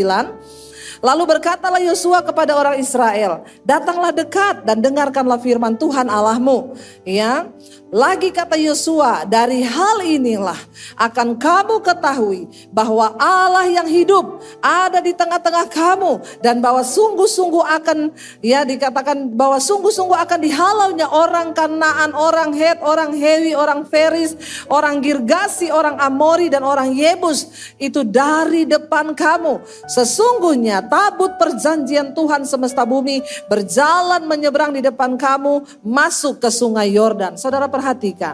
Lalu berkatalah Yosua kepada orang Israel, datanglah dekat dan dengarkanlah firman Tuhan Allahmu. Ya, lagi kata Yosua, dari hal inilah akan kamu ketahui bahwa Allah yang hidup ada di tengah-tengah kamu, dan bahwa sungguh-sungguh akan, ya dikatakan bahwa sungguh-sungguh akan dihalaunya orang Kanaan, orang Het, orang Hewi, orang Feris, orang Girgasi, orang Amori dan orang Yebus itu dari depan kamu. Sesungguhnya tabut perjanjian Tuhan semesta bumi berjalan menyeberang di depan kamu masuk ke sungai Yordan. Saudara perhatikan.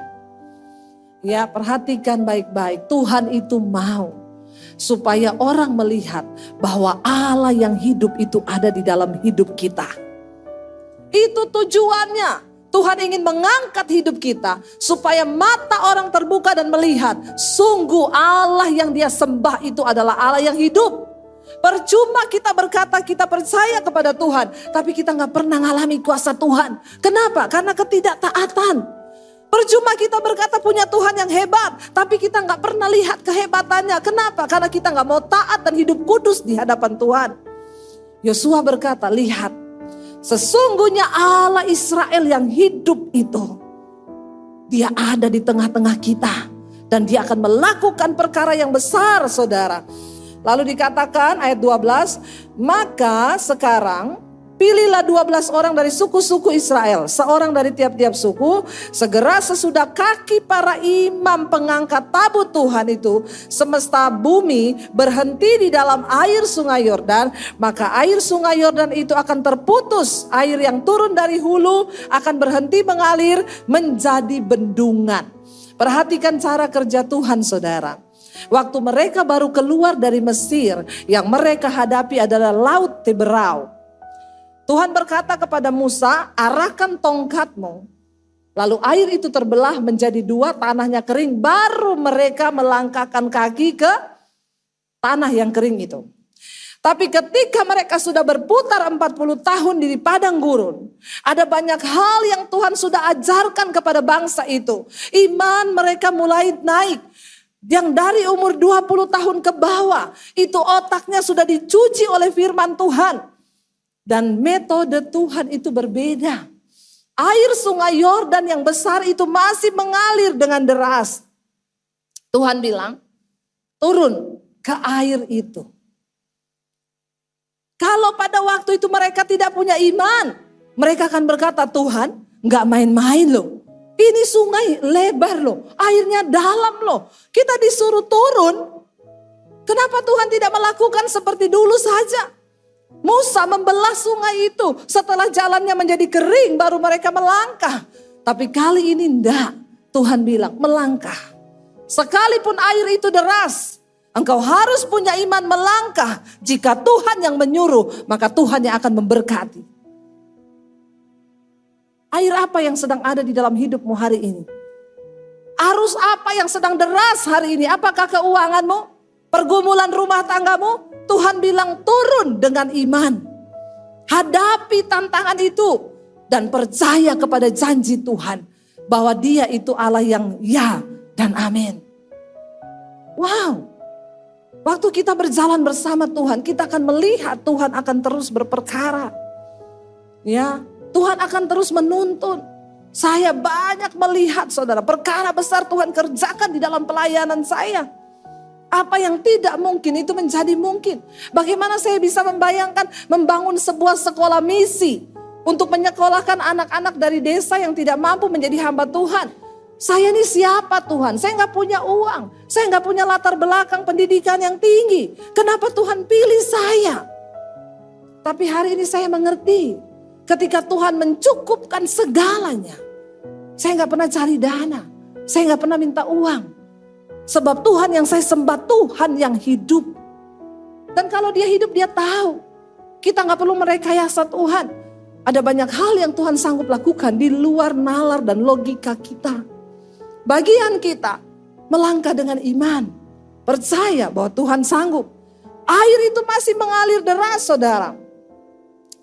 Ya, perhatikan baik-baik. Tuhan itu mau supaya orang melihat bahwa Allah yang hidup itu ada di dalam hidup kita. Itu tujuannya. Tuhan ingin mengangkat hidup kita supaya mata orang terbuka dan melihat sungguh Allah yang dia sembah itu adalah Allah yang hidup. Percuma kita berkata kita percaya kepada Tuhan, tapi kita gak pernah mengalami kuasa Tuhan. Kenapa? Karena ketidaktaatan. Percuma kita berkata punya Tuhan yang hebat, tapi kita gak pernah lihat kehebatannya. Kenapa? Karena kita gak mau taat dan hidup kudus di hadapan Tuhan. Yosua berkata, lihat, sesungguhnya Allah Israel yang hidup itu, dia ada di tengah-tengah kita. Dan dia akan melakukan perkara yang besar, saudara. Lalu dikatakan ayat 12, maka sekarang pilihlah 12 orang dari suku-suku Israel, seorang dari tiap-tiap suku. Segera sesudah kaki para imam pengangkat tabut Tuhan itu semesta bumi berhenti di dalam air sungai Yordan, maka air sungai Yordan itu akan terputus. Air yang turun dari hulu akan berhenti mengalir menjadi bendungan. Perhatikan cara kerja Tuhan, saudara. Waktu mereka baru keluar dari Mesir, yang mereka hadapi adalah Laut Teberau. Tuhan berkata kepada Musa, arahkan tongkatmu. Lalu air itu terbelah menjadi dua, tanahnya kering. Baru mereka melangkahkan kaki ke tanah yang kering itu. Tapi ketika mereka sudah berputar 40 tahun di padang gurun, ada banyak hal yang Tuhan sudah ajarkan kepada bangsa itu. Iman mereka mulai naik. Yang dari umur 20 tahun ke bawah, itu otaknya sudah dicuci oleh firman Tuhan. Dan metode Tuhan itu berbeda. Air sungai Yordan yang besar itu masih mengalir dengan deras. Tuhan bilang, turun ke air itu. Kalau pada waktu itu mereka tidak punya iman, mereka akan berkata, Tuhan gak main-main loh. Ini sungai lebar loh, airnya dalam loh. Kita disuruh turun. Kenapa Tuhan tidak melakukan seperti dulu saja? Musa membelah sungai itu. Setelah jalannya menjadi kering baru mereka melangkah. Tapi kali ini enggak. Tuhan bilang melangkah. Sekalipun air itu deras, engkau harus punya iman melangkah. Jika Tuhan yang menyuruh, maka Tuhan yang akan memberkati. Air apa yang sedang ada di dalam hidupmu hari ini? Arus apa yang sedang deras hari ini? Apakah keuanganmu? Pergumulan rumah tanggamu? Tuhan bilang turun dengan iman. Hadapi tantangan itu. Dan percaya kepada janji Tuhan. Bahwa Dia itu Allah yang ya dan amin. Wow. Waktu kita berjalan bersama Tuhan, kita akan melihat Tuhan akan terus berperkara. Ya, Tuhan akan terus menuntun. Saya banyak melihat saudara, perkara besar Tuhan kerjakan di dalam pelayanan saya. Apa yang tidak mungkin itu menjadi mungkin. Bagaimana saya bisa membayangkan membangun sebuah sekolah misi untuk menyekolahkan anak-anak dari desa yang tidak mampu menjadi hamba Tuhan. Saya ini siapa Tuhan? Saya nggak punya uang. Saya nggak punya latar belakang pendidikan yang tinggi. Kenapa Tuhan pilih saya? Tapi hari ini saya mengerti. Ketika Tuhan mencukupkan segalanya. Saya nggak pernah cari dana. Saya nggak pernah minta uang. Sebab Tuhan yang saya sembah Tuhan yang hidup. Dan kalau Dia hidup Dia tahu. Kita nggak perlu merekayasa Tuhan. Ada banyak hal yang Tuhan sanggup lakukan di luar nalar dan logika kita. Bagian kita melangkah dengan iman. Percaya bahwa Tuhan sanggup. Air itu masih mengalir deras saudara.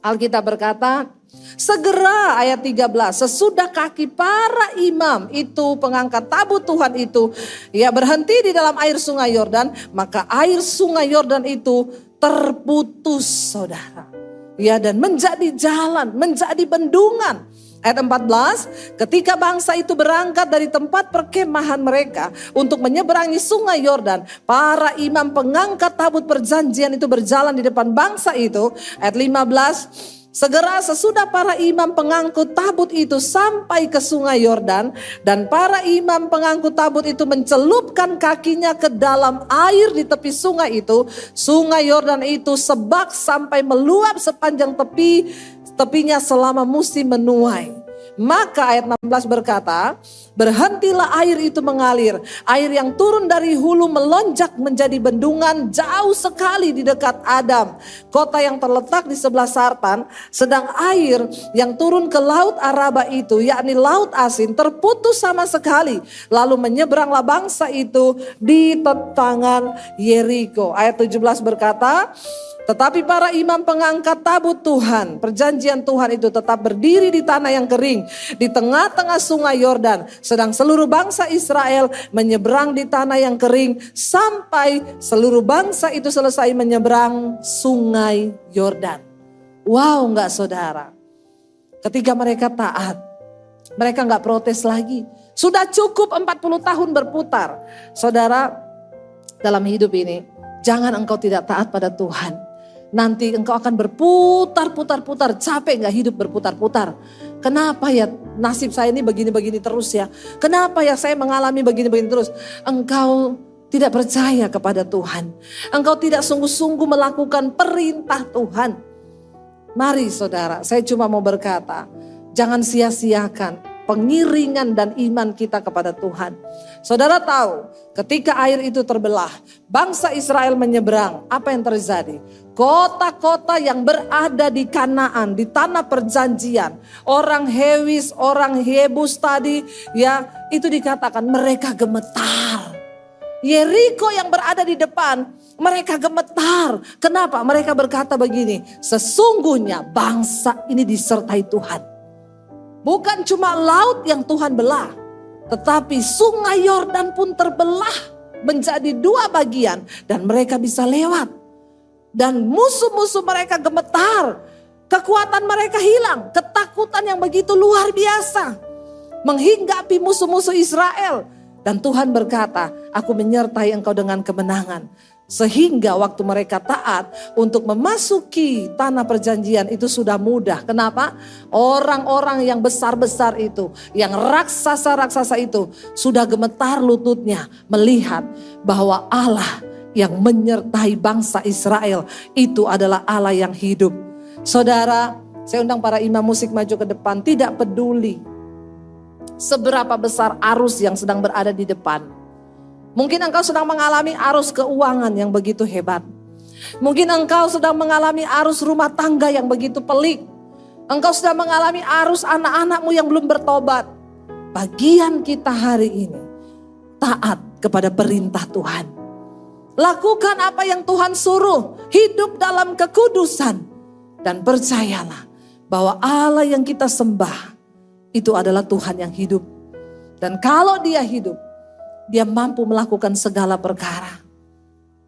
Alkitab berkata, segera ayat 13, sesudah kaki para imam itu pengangkat tabut Tuhan itu, ia berhenti di dalam air sungai Yordan, maka air sungai Yordan itu terputus saudara. Ya, dan menjadi jalan, menjadi bendungan. Ayat 14, ketika bangsa itu berangkat dari tempat perkemahan mereka untuk menyeberangi sungai Yordan, para imam pengangkat tabut perjanjian itu berjalan di depan bangsa itu. Ayat 15, segera sesudah para imam pengangkut tabut itu sampai ke sungai Yordan, dan para imam pengangkut tabut itu mencelupkan kakinya ke dalam air di tepi sungai itu, sungai Yordan itu sebak sampai meluap sepanjang tepinya selama musim menuai. Maka ayat 16 berkata, berhentilah air itu mengalir. Air yang turun dari hulu melonjak menjadi bendungan jauh sekali di dekat Adam, kota yang terletak di sebelah Sartan. Sedang air yang turun ke laut Araba itu, yakni laut asin, terputus sama sekali. Lalu menyeberanglah bangsa itu di tetangan Yeriko. Ayat 17 berkata, tetapi para imam pengangkat tabut Tuhan, perjanjian Tuhan itu tetap berdiri di tanah yang kering, di tengah-tengah sungai Yordan. Sedang seluruh bangsa Israel menyeberang di tanah yang kering, sampai seluruh bangsa itu selesai menyeberang sungai Yordan. Wow, enggak saudara? Ketika mereka taat, mereka enggak protes lagi. Sudah cukup 40 tahun berputar. Saudara, dalam hidup ini, jangan engkau tidak taat pada Tuhan. Nanti engkau akan berputar-putar-putar, capek gak hidup berputar-putar. Kenapa ya nasib saya ini begini-begini terus ya? Kenapa ya saya mengalami begini-begini terus? Engkau tidak percaya kepada Tuhan. Engkau tidak sungguh-sungguh melakukan perintah Tuhan. Mari saudara, saya cuma mau berkata, jangan sia-siakan pengiringan dan iman kita kepada Tuhan. Saudara tahu, ketika air itu terbelah, bangsa Israel menyeberang, apa yang terjadi? Kota-kota yang berada di Kanaan, di tanah perjanjian, orang Hewis, orang Yebus tadi, ya itu dikatakan mereka gemetar. Yeriko yang berada di depan, mereka gemetar. Kenapa? Mereka berkata begini, sesungguhnya bangsa ini disertai Tuhan. Bukan cuma laut yang Tuhan belah, tetapi sungai Yordan pun terbelah menjadi dua bagian dan mereka bisa lewat. Dan musuh-musuh mereka gemetar, kekuatan mereka hilang, ketakutan yang begitu luar biasa menghinggapi musuh-musuh Israel. Dan Tuhan berkata, aku menyertai engkau dengan kemenangan. Sehingga waktu mereka taat untuk memasuki tanah perjanjian itu sudah mudah. Kenapa? Orang-orang yang besar-besar itu, yang raksasa-raksasa itu sudah gemetar lututnya melihat bahwa Allah yang menyertai bangsa Israel. Itu adalah Allah yang hidup. Saudara, saya undang para imam musik maju ke depan. Tidak peduli seberapa besar arus yang sedang berada di depan. Mungkin engkau sedang mengalami arus keuangan yang begitu hebat. Mungkin engkau sedang mengalami arus rumah tangga yang begitu pelik. Engkau sedang mengalami arus anak-anakmu yang belum bertobat. Bagian kita hari ini taat kepada perintah Tuhan. Lakukan apa yang Tuhan suruh. Hidup dalam kekudusan. Dan percayalah bahwa Allah yang kita sembah itu adalah Tuhan yang hidup. Dan kalau Dia hidup, Dia mampu melakukan segala perkara.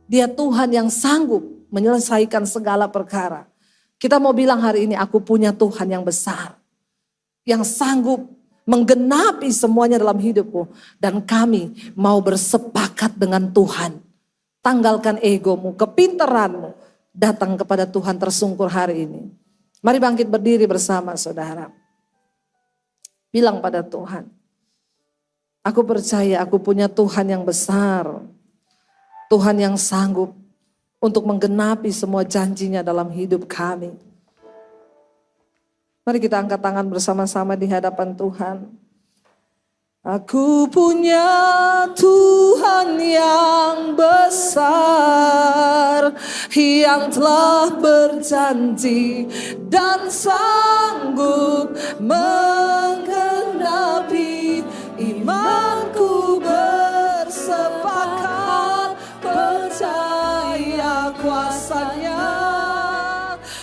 Dia Tuhan yang sanggup menyelesaikan segala perkara. Kita mau bilang hari ini, aku punya Tuhan yang besar. Yang sanggup menggenapi semuanya dalam hidupku. Dan kami mau bersepakat dengan Tuhan. Tanggalkan egomu, kepintaranmu. Datang kepada Tuhan tersungkur hari ini. Mari bangkit berdiri bersama saudara. Bilang pada Tuhan, aku percaya aku punya Tuhan yang besar. Tuhan yang sanggup untuk menggenapi semua janjinya dalam hidup kami. Mari kita angkat tangan bersama-sama di hadapan Tuhan. Aku punya Tuhan yang besar, yang telah berjanji dan sanggup menggenapi imanku bersepakat percaya kuasanya.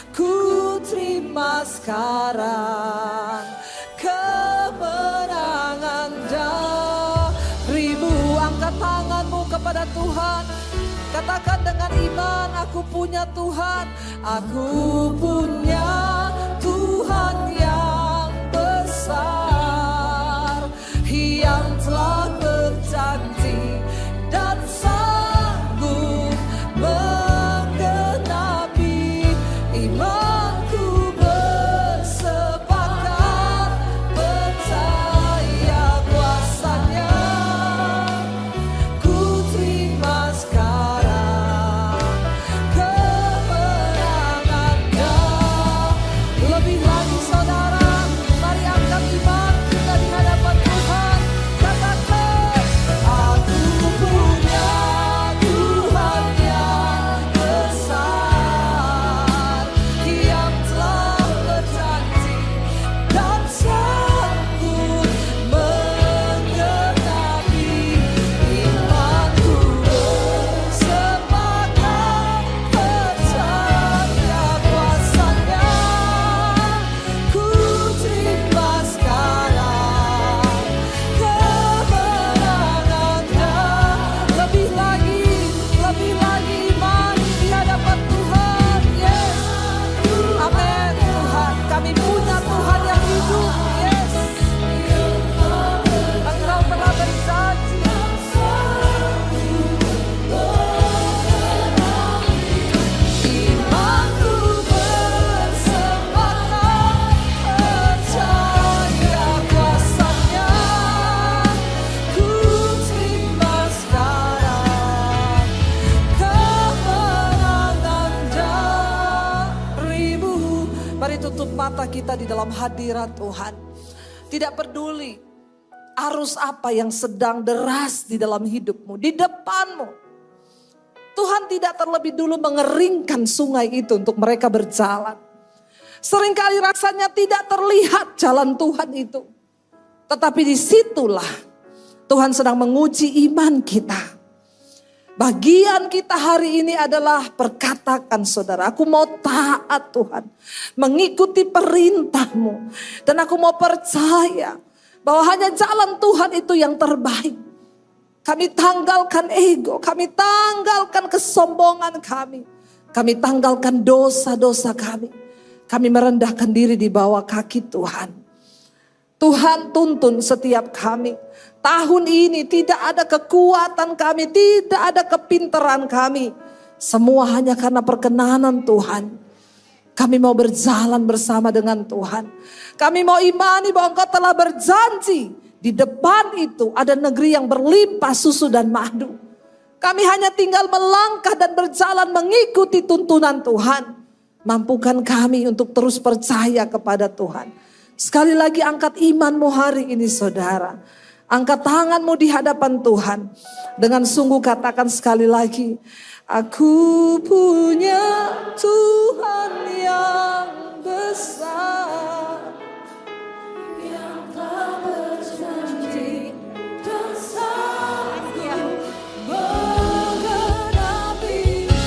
Ku terima sekarang kemenangan darimu. Angkat tanganmu kepada Tuhan. Katakan dengan iman, aku punya Tuhan. Aku punya Tuhan yang besar, yang telah berjanji dan sanggup menggenapi imanku bersepakat percaya kuasanya. Ku terima sekarang kemenangannya. Lebih lagi saudara, mari angkat iman kita di hadapan Tuhan. Katakan, aku punya Tuhan yang besar, yang telah berjanji dan sanggup menggenapi imanku bersepakat percaya kuasanya. Ku terima sekarang kemenangannya. Lebih lagi iman di hadapan Tuhan. Yes, amin Tuhan. Kami punya Tuhan yang hidup. Yes, Engkau telah berjanji. Imanku bersepakat percaya kuasanya. Ku terima sekarang kemenangan darimu. Mari tutup mata kita di dalam hadirat Tuhan. Tidak peduli arus apa yang sedang deras di dalam hidupmu, di depanmu. Tuhan tidak terlebih dulu mengeringkan sungai itu untuk mereka berjalan. Seringkali rasanya tidak terlihat jalan Tuhan itu. Tetapi disitulah Tuhan sedang menguji iman kita. Bagian kita hari ini adalah perkatakan saudara, aku mau taat Tuhan. Mengikuti perintah-Mu. Dan aku mau percaya bahwa hanya jalan Tuhan itu yang terbaik. Kami tanggalkan ego, kami tanggalkan kesombongan kami. Kami tanggalkan dosa-dosa kami. Kami merendahkan diri di bawah kaki Tuhan. Tuhan tuntun setiap kami. Tahun ini tidak ada kekuatan kami, tidak ada kepintaran kami. Semua hanya karena perkenanan Tuhan. Kami mau berjalan bersama dengan Tuhan. Kami mau imani bahwa Engkau telah berjanji. Di depan itu ada negeri yang berlimpah susu dan madu. Kami hanya tinggal melangkah dan berjalan mengikuti tuntunan Tuhan. Mampukan kami untuk terus percaya kepada Tuhan. Sekali lagi angkat imanmu hari ini saudara. Angkat tanganmu di hadapan Tuhan. Dengan sungguh katakan sekali lagi. Aku punya